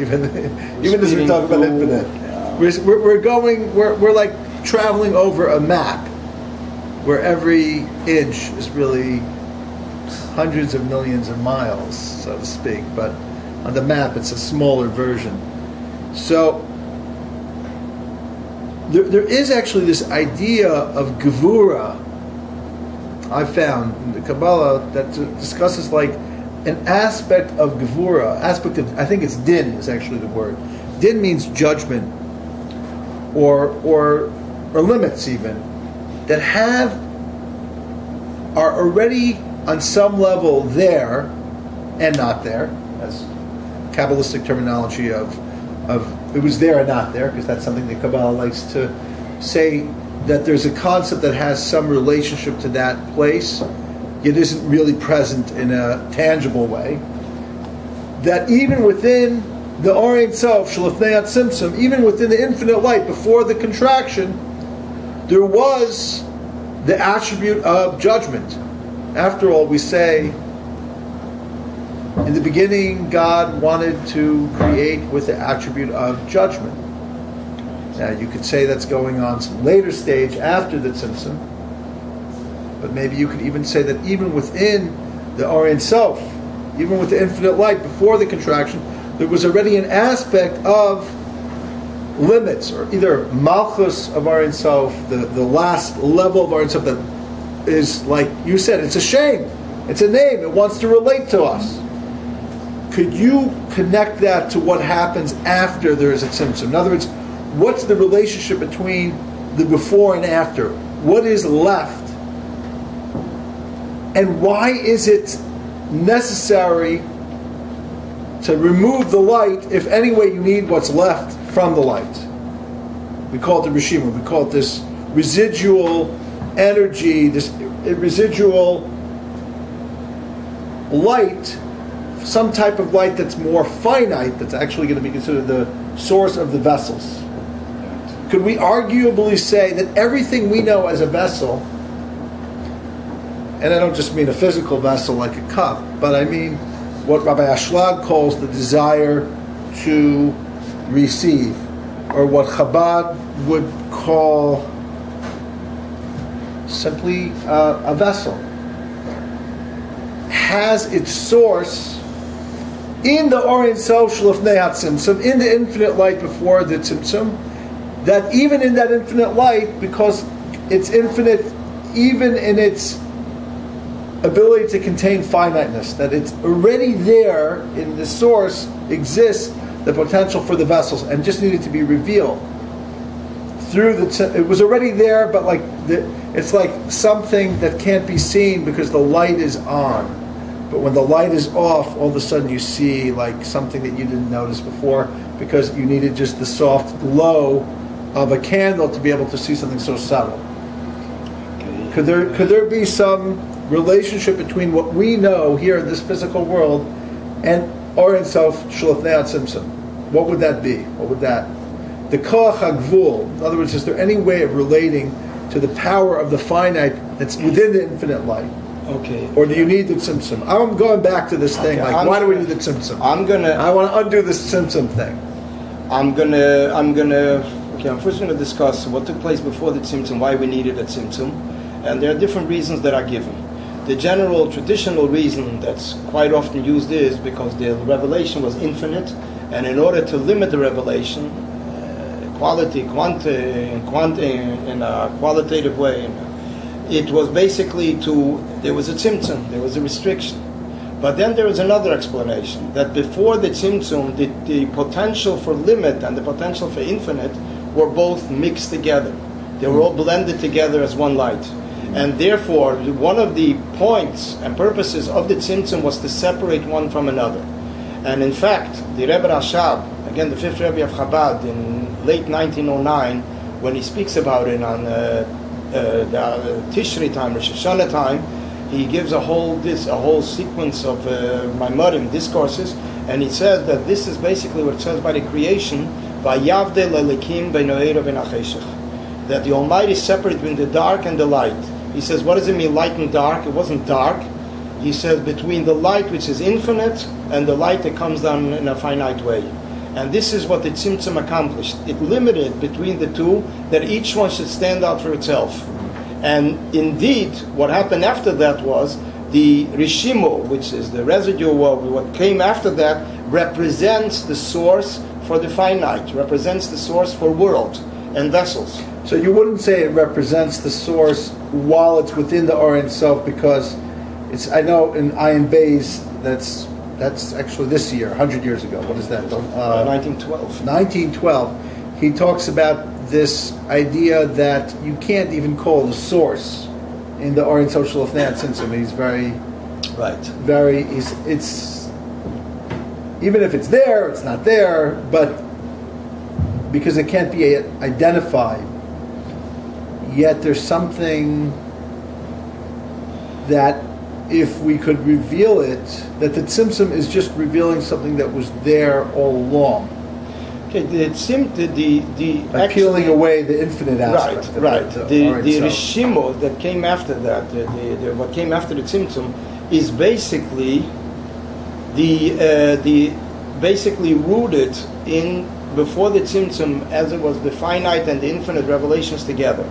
even as we talk about infinite. We're like traveling over a map where every inch is really hundreds of millions of miles, so to speak, but on the map it's a smaller version. So there is actually this idea of Gevura I found in the Kabbalah that discusses like an aspect of Gevura, I think it's Din is actually the word. Din means judgment or limits even, that are already on some level there and not there, as Kabbalistic terminology of it was there and not there, because that's something that Kabbalah likes to say, that there's a concept that has some relationship to that place, yet isn't really present in a tangible way. That even within the Or Ein Sof, Shelifnei Atzimtzum, even within the infinite light, before the contraction, there was the attribute of judgment. After all, we say, in the beginning, God wanted to create with the attribute of judgment. Now, you could say that's going on some later stage after the Tzimtzum, but maybe you could even say that even within the Or Ein Sof, even with the infinite light before the contraction, there was already an aspect of limits, or either Malchus of Or Ein Sof, the last level of Or Ein Sof, that is, like you said, it's a shame, it's a name, it wants to relate to us. Could you connect that to what happens after there is a Tzimtzum? In other words, what's the relationship between the before and after? What is left? And why is it necessary to remove the light if anyway you need what's left from the light? We call it the Rishima. We call it this residual energy, this residual light, some type of light that's more finite, that's actually going to be considered the source of the vessels. Could we arguably say that everything we know as a vessel, and I don't just mean a physical vessel like a cup, but I mean what Rabbi Ashlag calls the desire to receive, or what Chabad would call simply a vessel, has its source in the Or Ein Sof Shelifnei Atzimtzum, in the infinite light before the Tzimtzum, that even in that infinite light, because it's infinite even in its ability to contain finiteness, that it's already there in the source exists the potential for the vessels and just needed to be revealed through it was already there, but it's like something that can't be seen because the light is on. But when the light is off, all of a sudden you see like something that you didn't notice before, because you needed just the soft glow of a candle to be able to see something so subtle. Okay. Could there be some relationship between what we know here in this physical world and Or Ein Sof Shelifnei Atzimtzum? What would that be? What would that? The Koach HaGvul. In other words, is there any way of relating to the power of the finite that's within the infinite light? Okay. Or do you need the Tzimtzum? I'm going back to this thing. Okay, why do we need the Tzimtzum? I want to undo this Tzimtzum thing. I'm first going to discuss what took place before the Tzimtzum, why we needed a Tzimtzum, and there are different reasons that are given. The general traditional reason that's quite often used is because the revelation was infinite, and in order to limit the revelation, in a qualitative way, it was basically there was a tzimtzum, there was a restriction. But then there is another explanation, that before the tzimtzum, the potential for limit and the potential for infinite were both mixed together. They were all blended together as one light. And therefore, one of the points and purposes of the tzimtzum was to separate one from another. And in fact, the Rebbe Rashab, again the fifth Rebbe of Chabad, in late 1909, when he speaks about it on the Tishri time, Rosh Hashanah time, he gives a whole sequence of Maimorim, discourses, and he says that this is basically what it says by the creation, Vayavdel Elikim bein ha'orev ve'in ha'cheshech, that the Almighty separated between the dark and the light. He says, what does it mean, light and dark? It wasn't dark. He says, between the light which is infinite and the light that comes down in a finite way. And this is what the Tzimtzum accomplished. It limited between the two that each one should stand out for itself. And indeed, what happened after that was the Rishimo, which is the residual world, what came after that, represents the source for the finite, represents the source for world and vessels. So you wouldn't say it represents the source while it's within the Or Ein Sof, because it's, I know in Ayin Beis, that's actually this year, 100 years ago. What is that? 1912. 1912. He talks about this idea that you can't even call the source in the Or Ein Sof Shel Lefnei HaTzimtzum. He's very, it's, even if it's there, it's not there, but because it can't be identified, yet there's something that if we could reveal it, that the Tzimtzum is just revealing something that was there all along. Okay, By peeling away the infinite aspect. Right. The Rishimo that came after that, what came after the Tzimtzum, is basically basically rooted in before the Tzimtzum, as it was the finite and the infinite revelations together.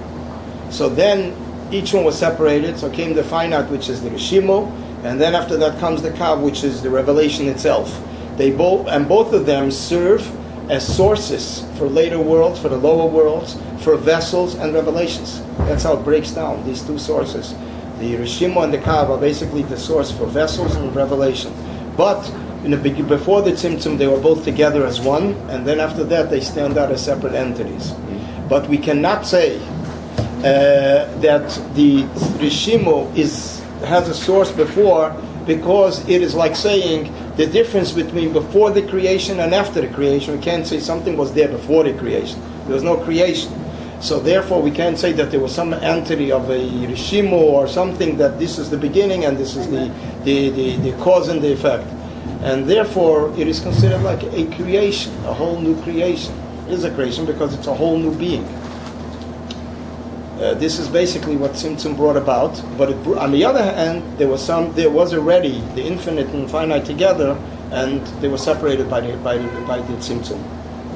So then each one was separated, so came the finite, which is the Rishimo, and then after that comes the Kav, which is the revelation itself. Both of them serve as sources for later worlds, for the lower worlds, for vessels and revelations. That's how it breaks down, these two sources. The Rishimo and the Kav are basically the source for vessels and revelation. But before the Tzimtzum, they were both together as one, and then after that, they stand out as separate entities. But we cannot say that the Rishimo has a source before, because it is like saying the difference between before the creation and after the creation. We can't say something was there before the creation. There was no creation. So therefore we can't say that there was some entity of a Rishimo or something, that this is the beginning and this is the cause and the effect. And therefore it is considered like a creation, a whole new creation. It is a creation because it's a whole new being. This is basically what Tzimtzum brought about. But on the other hand, there was already the infinite and finite together, and they were separated by the Tzimtzum.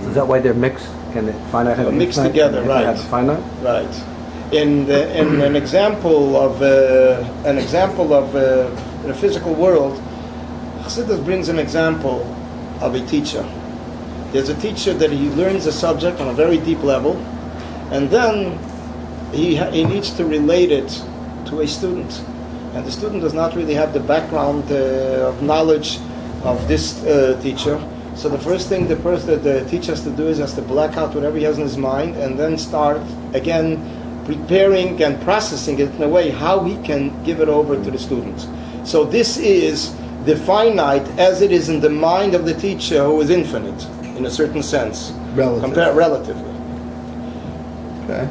Is that why they're mixed? Can the finite have mixed infinite, together? Right. Have finite? Right. In an example of the physical world, Chassidus brings an example of a teacher. There's a teacher that he learns a subject on a very deep level, and then he needs to relate it to a student, and the student does not really have the background of knowledge of this teacher. So the first thing the teacher has to do is has to black out whatever he has in his mind, and then start again preparing and processing it in a way how he can give it over to the student. So this is the finite as it is in the mind of the teacher, who is infinite in a certain sense, relatively. Okay.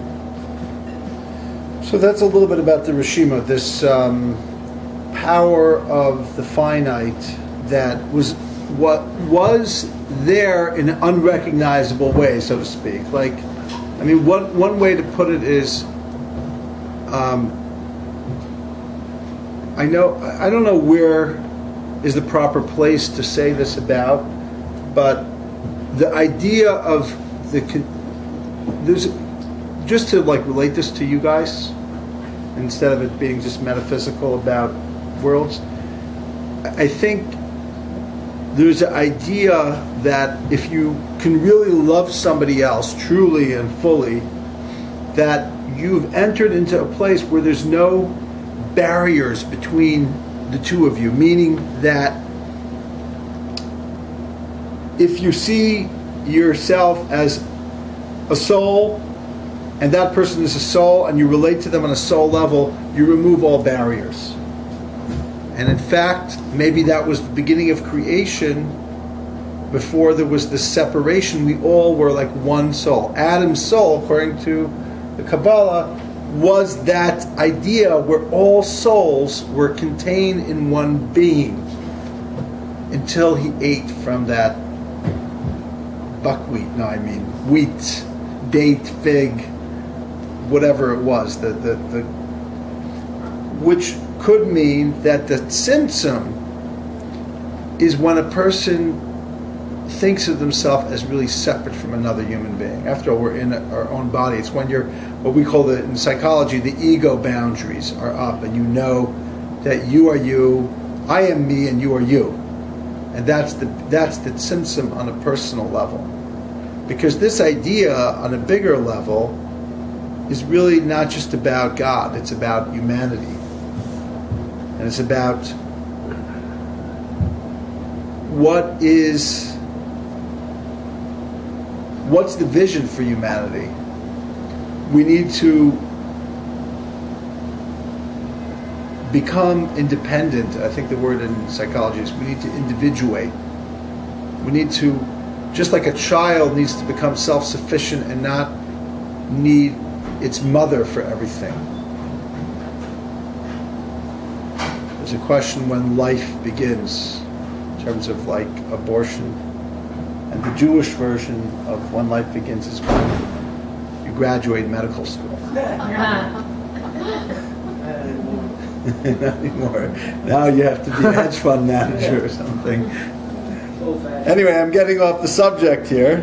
So that's a little bit about the Rishima, this power of the finite that was what was there in an unrecognizable way, so to speak. Like, I mean, one way to put it is, I don't know where is the proper place to say this about, but the idea of just to like relate this to you guys, instead of it being just metaphysical about worlds, I think there's an idea that if you can really love somebody else truly and fully, that you've entered into a place where there's no barriers between the two of you, meaning that if you see yourself as a soul and that person is a soul and you relate to them on a soul level, you remove all barriers. And in fact, maybe that was the beginning of creation. Before there was this separation, we all were like one soul. Adam's soul, according to the Kabbalah, was that idea where all souls were contained in one being until he ate from that wheat, date, fig, whatever it was, which could mean that the Tzimtzum is when a person thinks of themselves as really separate from another human being. After all, we're in our own body. It's when you're, what we call in psychology, the ego boundaries are up, and you know that you are you, I am me, and you are you. And that's the tzimtzum on a personal level. Because this idea on a bigger level is really not just about God, it's about humanity. And it's about what's the vision for humanity. We need to become independent. I think the word in psychology is we need to individuate. We need to, just like a child needs to become self-sufficient and not need its mother for everything. There's a question when life begins, in terms of like abortion. And the Jewish version of when life begins is when you graduate medical school. Not anymore. Now you have to be a hedge fund manager or something. Anyway, I'm getting off the subject here,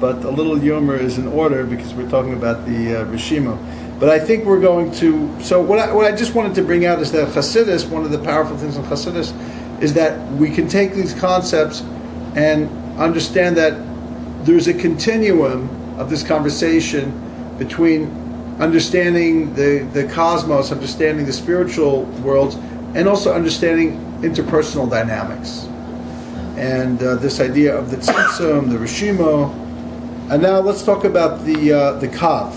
but a little humor is in order because we're talking about the Rishimo. But I think we're going to. So what I just wanted to bring out is that Chassidus, one of the powerful things in Chassidus, is that we can take these concepts and understand that there's a continuum of this conversation between understanding the cosmos, understanding the spiritual worlds, and also understanding interpersonal dynamics. And this idea of the tzimtzum, the rishimo. And now let's talk about the kav.